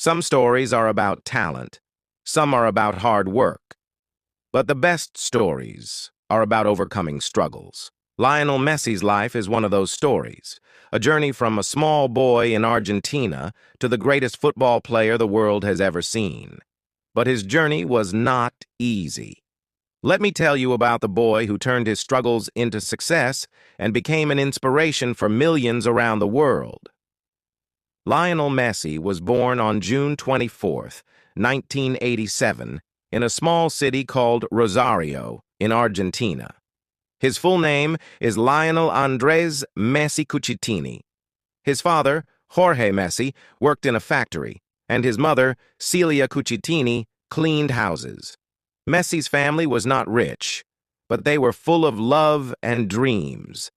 Some stories are about talent, some are about hard work, but the best stories are about overcoming struggles. Lionel Messi's life is one of those stories, a journey from a small boy in Argentina to the greatest football player the world has ever seen. But his journey was not easy. Let me tell you about the boy who turned his struggles into success and became an inspiration for millions around the world. Lionel Messi was born on June 24th, 1987, in a small city called Rosario in Argentina. His full name is Lionel Andres Messi Cucitini. His father, Jorge Messi, worked in a factory, and his mother, Celia Cucitini, cleaned houses. Messi's family was not rich, but they were full of love and dreams.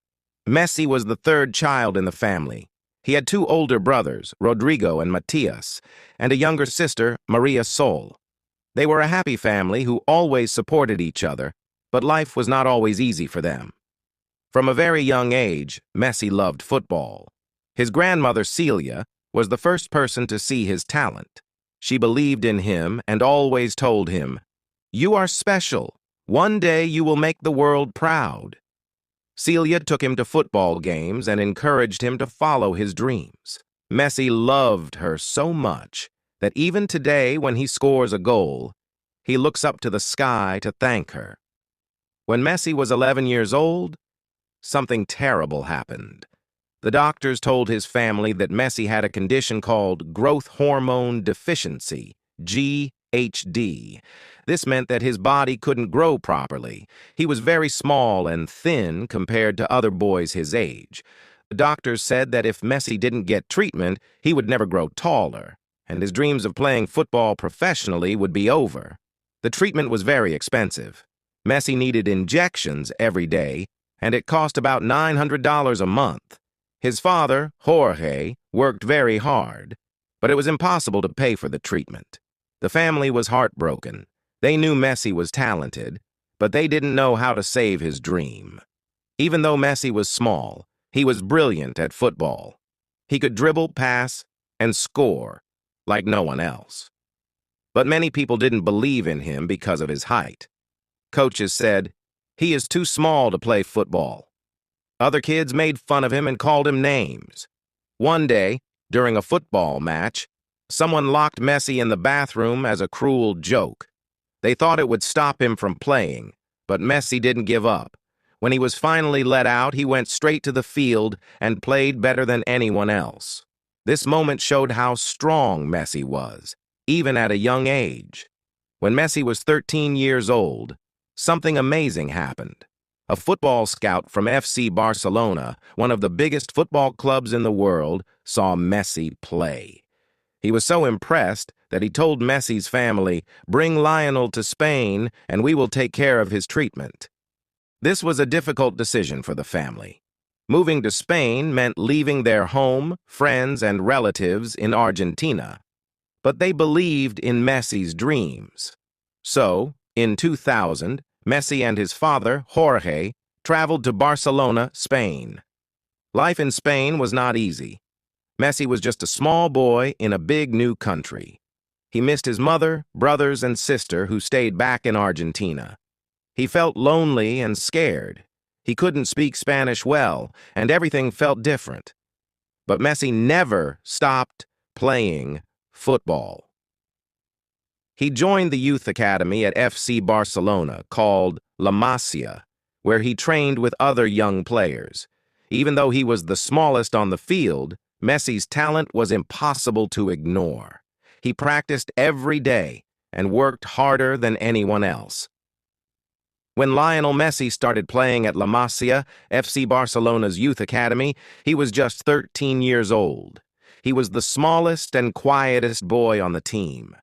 Messi was the third child in the family. He had two older brothers, Rodrigo and Matias, and a younger sister, Maria Sol. They were a happy family who always supported each other, but life was not always easy for them. From a very young age, Messi loved football. His grandmother, Celia, was the first person to see his talent. She believed in him and always told him, "You are special. One day you will make the world proud." Celia took him to football games and encouraged him to follow his dreams. Messi loved her so much that even today when he scores a goal, he looks up to the sky to thank her. When Messi was 11 years old, something terrible happened. The doctors told his family that Messi had a condition called growth hormone deficiency, GHD. This meant that his body couldn't grow properly. He was very small and thin compared to other boys his age. The doctors said that if Messi didn't get treatment, he would never grow taller, and his dreams of playing football professionally would be over. The treatment was very expensive. Messi needed injections every day, and it cost about $900 a month. His father, Jorge, worked very hard, but it was impossible to pay for the treatment. The family was heartbroken. They knew Messi was talented, but they didn't know how to save his dream. Even though Messi was small, he was brilliant at football. He could dribble, pass, and score like no one else. But many people didn't believe in him because of his height. Coaches said, "He is too small to play football." Other kids made fun of him and called him names. One day, during a football match, someone locked Messi in the bathroom as a cruel joke. They thought it would stop him from playing, but Messi didn't give up. When he was finally let out, he went straight to the field and played better than anyone else. This moment showed how strong Messi was, even at a young age. When Messi was 13 years old, something amazing happened. A football scout from FC Barcelona, one of the biggest football clubs in the world, saw Messi play. He was so impressed that he told Messi's family, "Bring Lionel to Spain and we will take care of his treatment." This was a difficult decision for the family. Moving to Spain meant leaving their home, friends, and relatives in Argentina. But they believed in Messi's dreams. So, in 2000, Messi and his father, Jorge, traveled to Barcelona, Spain. Life in Spain was not easy. Messi was just a small boy in a big new country. He missed his mother, brothers, and sister who stayed back in Argentina. He felt lonely and scared. He couldn't speak Spanish well, and everything felt different. But Messi never stopped playing football. He joined the youth academy at FC Barcelona called La Masia, where he trained with other young players. Even though he was the smallest on the field, Messi's talent was impossible to ignore. He practiced every day and worked harder than anyone else. When Lionel Messi started playing at La Masia, FC Barcelona's youth academy, he was just 13 years old. He was the smallest and quietest boy on the team.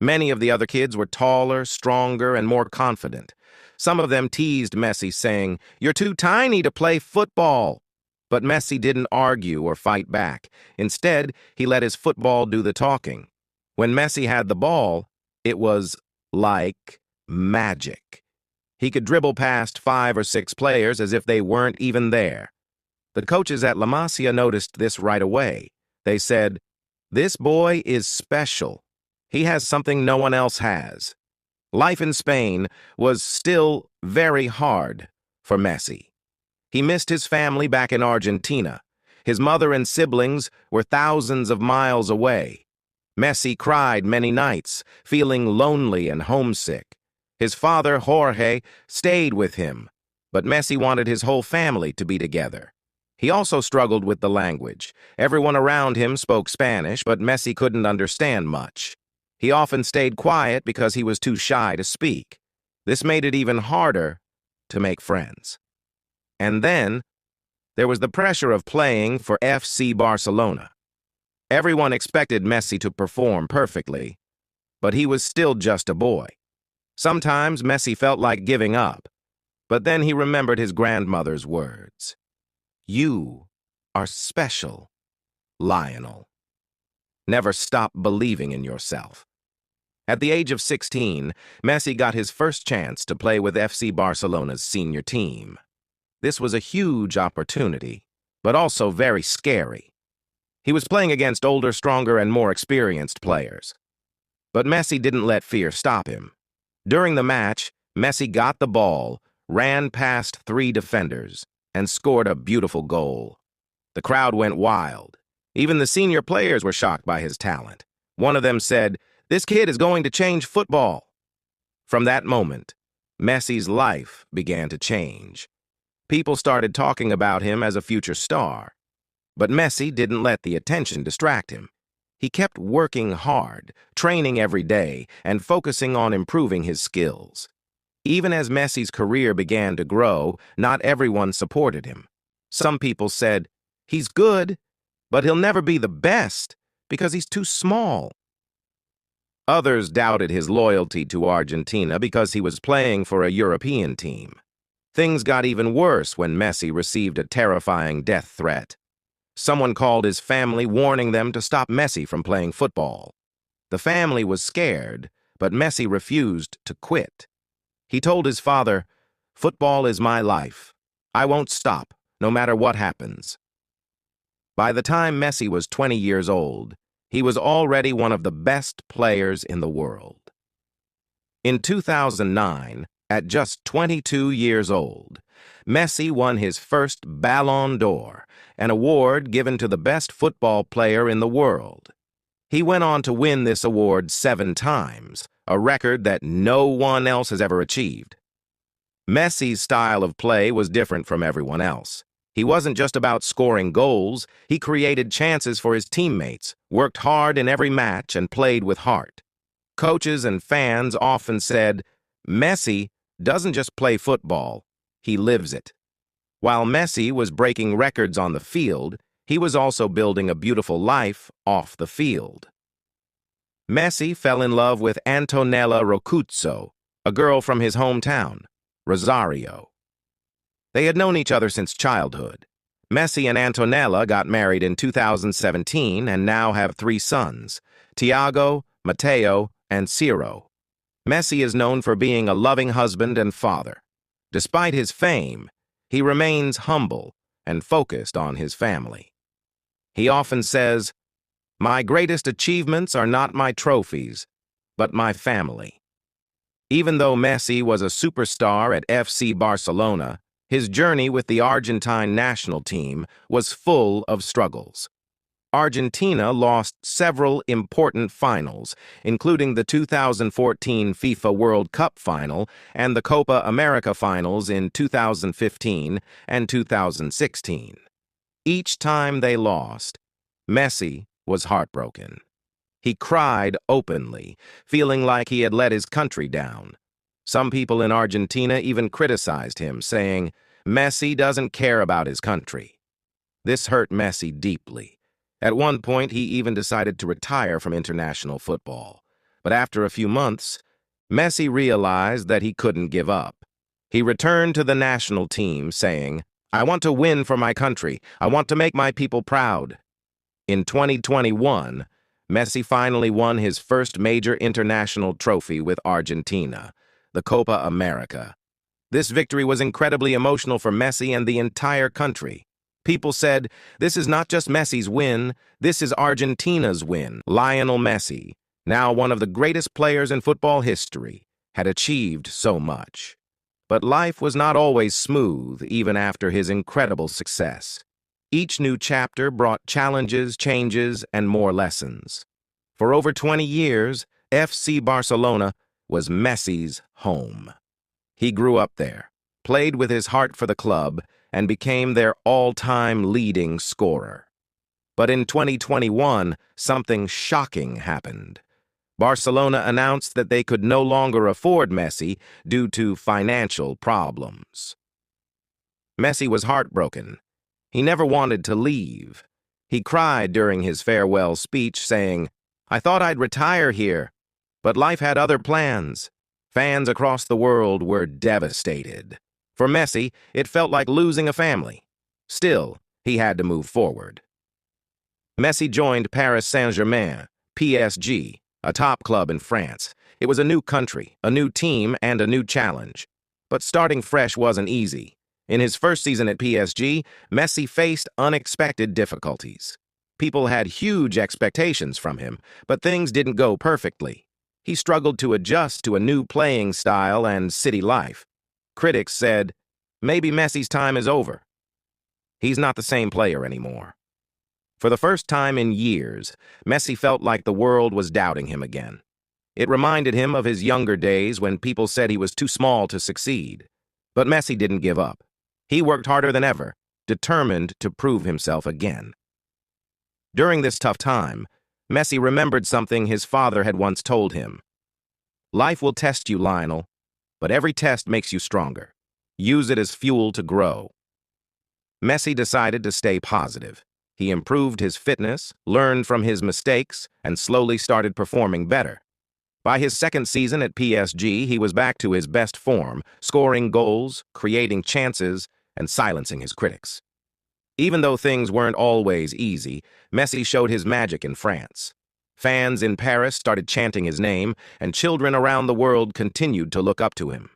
Many of the other kids were taller, stronger, and more confident. Some of them teased Messi, saying, "You're too tiny to play football." But Messi didn't argue or fight back. Instead, he let his football do the talking. When Messi had the ball, it was like magic. He could dribble past 5 or 6 players as if they weren't even there. The coaches at La Masia noticed this right away. They said, This boy is special. He has something no one else has. Life in Spain was still very hard for Messi. He missed his family back in Argentina. His mother and siblings were thousands of miles away. Messi cried many nights, feeling lonely and homesick. His father, Jorge, stayed with him, but Messi wanted his whole family to be together. He also struggled with the language. Everyone around him spoke Spanish, but Messi couldn't understand much. He often stayed quiet because he was too shy to speak. This made it even harder to make friends. And then, there was the pressure of playing for FC Barcelona. Everyone expected Messi to perform perfectly, but he was still just a boy. Sometimes Messi felt like giving up, but then he remembered his grandmother's words. "You are special, Lionel. Never stop believing in yourself." At the age of 16, Messi got his first chance to play with FC Barcelona's senior team. This was a huge opportunity, but also very scary. He was playing against older, stronger, and more experienced players. But Messi didn't let fear stop him. During the match, Messi got the ball, ran past 3 defenders, and scored a beautiful goal. The crowd went wild. Even the senior players were shocked by his talent. One of them said, "This kid is going to change football." From that moment, Messi's life began to change. People started talking about him as a future star. But Messi didn't let the attention distract him. He kept working hard, training every day, and focusing on improving his skills. Even as Messi's career began to grow, not everyone supported him. Some people said, "He's good, but he'll never be the best because he's too small." Others doubted his loyalty to Argentina because he was playing for a European team. Things got even worse when Messi received a terrifying death threat. Someone called his family, warning them to stop Messi from playing football. The family was scared, but Messi refused to quit. He told his father, "Football is my life. I won't stop, no matter what happens." By the time Messi was 20 years old, he was already one of the best players in the world. In 2009, at just 22 years old, Messi won his first Ballon d'Or, an award given to the best football player in the world. He went on to win this award 7 times, a record that no one else has ever achieved. Messi's style of play was different from everyone else. He wasn't just about scoring goals, he created chances for his teammates, worked hard in every match, and played with heart. Coaches and fans often said, "Messi doesn't just play football, he lives it." While Messi was breaking records on the field, he was also building a beautiful life off the field. Messi fell in love with Antonella Roccuzzo, a girl from his hometown, Rosario. They had known each other since childhood. Messi and Antonella got married in 2017 and now have 3 sons, Tiago, Matteo, and Ciro. Messi is known for being a loving husband and father. Despite his fame, he remains humble and focused on his family. He often says, "My greatest achievements are not my trophies, but my family." Even though Messi was a superstar at FC Barcelona, his journey with the Argentine national team was full of struggles. Argentina lost several important finals, including the 2014 FIFA World Cup final and the Copa America finals in 2015 and 2016. Each time they lost, Messi was heartbroken. He cried openly, feeling like he had let his country down. Some people in Argentina even criticized him, saying, "Messi doesn't care about his country." This hurt Messi deeply. At one point, he even decided to retire from international football. But after a few months, Messi realized that he couldn't give up. He returned to the national team, saying, "I want to win for my country. I want to make my people proud." In 2021, Messi finally won his first major international trophy with Argentina, the Copa America. This victory was incredibly emotional for Messi and the entire country. People said, this is not just Messi's win, this is Argentina's win. Lionel Messi, now one of the greatest players in football history, had achieved so much. But life was not always smooth, even after his incredible success. Each new chapter brought challenges, changes, and more lessons. For over 20 years, FC Barcelona was Messi's home. He grew up there, played with his heart for the club, and became their all-time leading scorer. But in 2021, something shocking happened. Barcelona announced that they could no longer afford Messi due to financial problems. Messi was heartbroken. He never wanted to leave. He cried during his farewell speech, saying, "I thought I'd retire here, but life had other plans." Fans across the world were devastated. For Messi, it felt like losing a family. Still, he had to move forward. Messi joined Paris Saint-Germain, PSG, a top club in France. It was a new country, a new team, and a new challenge. But starting fresh wasn't easy. In his first season at PSG, Messi faced unexpected difficulties. People had huge expectations from him, but things didn't go perfectly. He struggled to adjust to a new playing style and city life. Critics said, maybe Messi's time is over. He's not the same player anymore. For the first time in years, Messi felt like the world was doubting him again. It reminded him of his younger days when people said he was too small to succeed. But Messi didn't give up. He worked harder than ever, determined to prove himself again. During this tough time, Messi remembered something his father had once told him. Life will test you, Lionel, but every test makes you stronger. Use it as fuel to grow. Messi decided to stay positive. He improved his fitness, learned from his mistakes, and slowly started performing better. By his second season at PSG, he was back to his best form, scoring goals, creating chances, and silencing his critics. Even though things weren't always easy, Messi showed his magic in France. Fans in Paris started chanting his name, and children around the world continued to look up to him.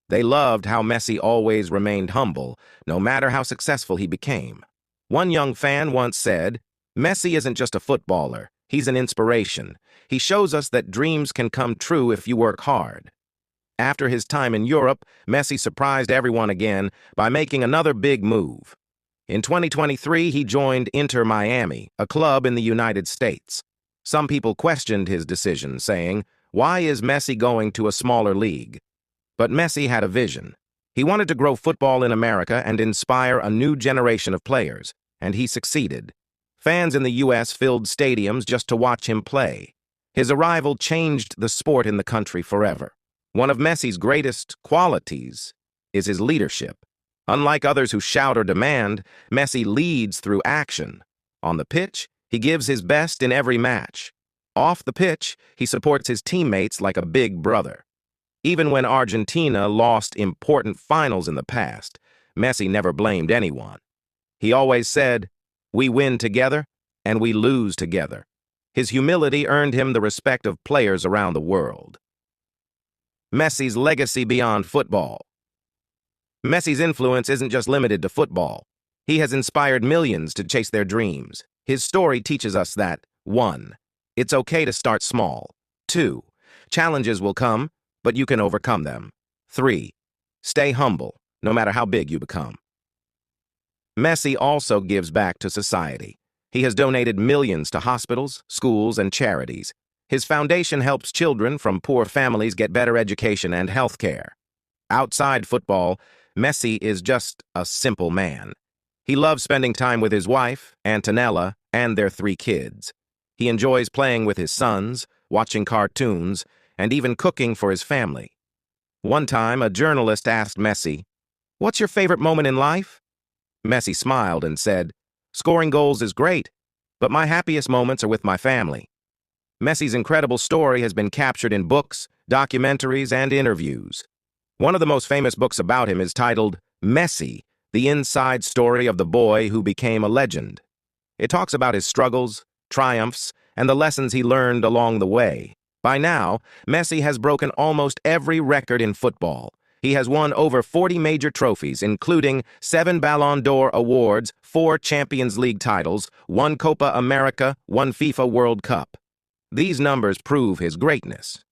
They loved how Messi always remained humble, no matter how successful he became. One young fan once said, "Messi isn't just a footballer, he's an inspiration. He shows us that dreams can come true if you work hard." After his time in Europe, Messi surprised everyone again by making another big move. In 2023, he joined Inter Miami, a club in the United States. Some people questioned his decision, saying, "Why is Messi going to a smaller league?" But Messi had a vision. He wanted to grow football in America and inspire a new generation of players, and he succeeded. Fans in the U.S. filled stadiums just to watch him play. His arrival changed the sport in the country forever. One of Messi's greatest qualities is his leadership. Unlike others who shout or demand, Messi leads through action. On the pitch, he gives his best in every match. Off the pitch, he supports his teammates like a big brother. Even when Argentina lost important finals in the past, Messi never blamed anyone. He always said, "We win together, and we lose together." His humility earned him the respect of players around the world. Messi's legacy beyond football. Messi's influence isn't just limited to football. He has inspired millions to chase their dreams. His story teaches us that 1. It's okay to start small. 2. Challenges will come, but you can overcome them. 3. Stay humble, no matter how big you become. Messi also gives back to society. He has donated millions to hospitals, schools, and charities. His foundation helps children from poor families get better education and health care. Outside football, Messi is just a simple man. He loves spending time with his wife, Antonella, and their 3 kids. He enjoys playing with his sons, watching cartoons, and even cooking for his family. One time, a journalist asked Messi, "What's your favorite moment in life?" Messi smiled and said, "Scoring goals is great, but my happiest moments are with my family." Messi's incredible story has been captured in books, documentaries, and interviews. One of the most famous books about him is titled Messi, the inside story of the boy who became a legend. It talks about his struggles, triumphs, and the lessons he learned along the way. By now, Messi has broken almost every record in football. He has won over 40 major trophies, including 7 Ballon d'Or awards, 4 Champions League titles, 1 Copa America, 1 FIFA World Cup. These numbers prove his greatness.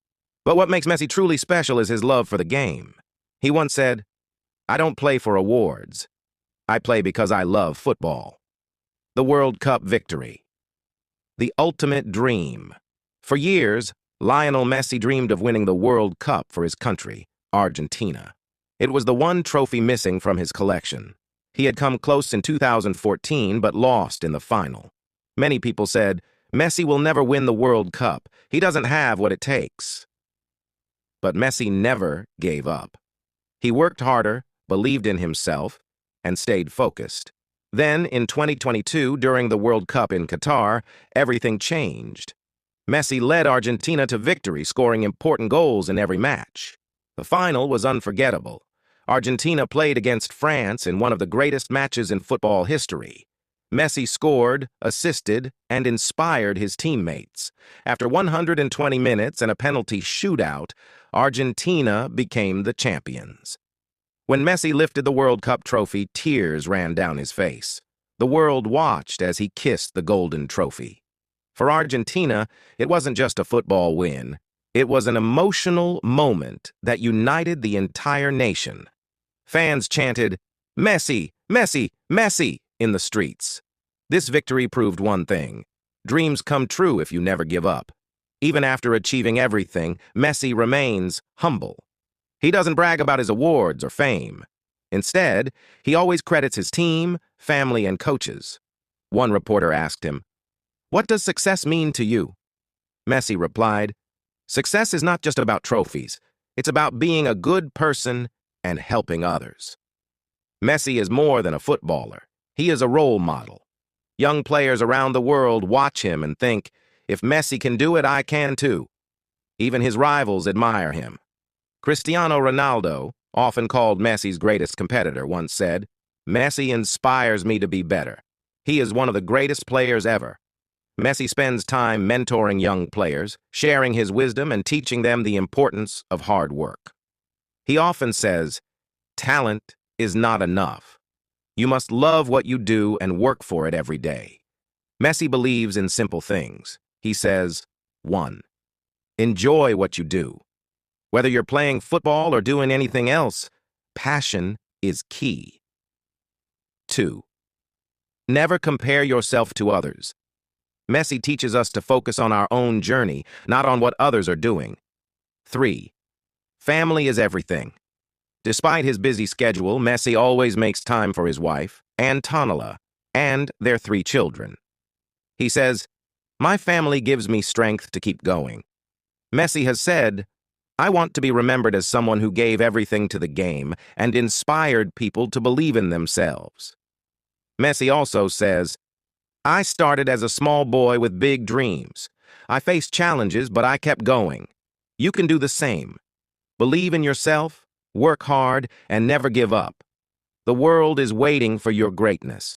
But what makes Messi truly special is his love for the game. He once said, "I don't play for awards. I play because I love football." The World Cup victory. The ultimate dream. For years, Lionel Messi dreamed of winning the World Cup for his country, Argentina. It was the one trophy missing from his collection. He had come close in 2014 but lost in the final. Many people said, "Messi will never win the World Cup. He doesn't have what it takes." But Messi never gave up. He worked harder, believed in himself, and stayed focused. Then, in 2022, during the World Cup in Qatar, everything changed. Messi led Argentina to victory, scoring important goals in every match. The final was unforgettable. Argentina played against France in one of the greatest matches in football history. Messi scored, assisted, and inspired his teammates. After 120 minutes and a penalty shootout, Argentina became the champions. When Messi lifted the World Cup trophy, tears ran down his face. The world watched as he kissed the golden trophy. For Argentina, it wasn't just a football win. It was an emotional moment that united the entire nation. Fans chanted, "Messi, Messi, Messi," in the streets. This victory proved one thing: dreams come true if you never give up. Even after achieving everything, Messi remains humble. He doesn't brag about his awards or fame. Instead, he always credits his team, family, and coaches. One reporter asked him, "What does success mean to you?" Messi replied, "Success is not just about trophies. It's about being a good person and helping others." Messi is more than a footballer. He is a role model. Young players around the world watch him and think, "If Messi can do it, I can too." Even his rivals admire him. Cristiano Ronaldo, often called Messi's greatest competitor, once said, "Messi inspires me to be better. He is one of the greatest players ever." Messi spends time mentoring young players, sharing his wisdom and teaching them the importance of hard work. He often says, "Talent is not enough. You must love what you do and work for it every day." Messi believes in simple things. He says, 1. Enjoy what you do. Whether you're playing football or doing anything else, passion is key. 2. Never compare yourself to others. Messi teaches us to focus on our own journey, not on what others are doing. 3. Family is everything. Despite his busy schedule, Messi always makes time for his wife, Antonella, and their 3 children. He says, "My family gives me strength to keep going." Messi has said, "I want to be remembered as someone who gave everything to the game and inspired people to believe in themselves." Messi also says, "I started as a small boy with big dreams. I faced challenges, but I kept going. You can do the same. Believe in yourself, work hard, and never give up. The world is waiting for your greatness."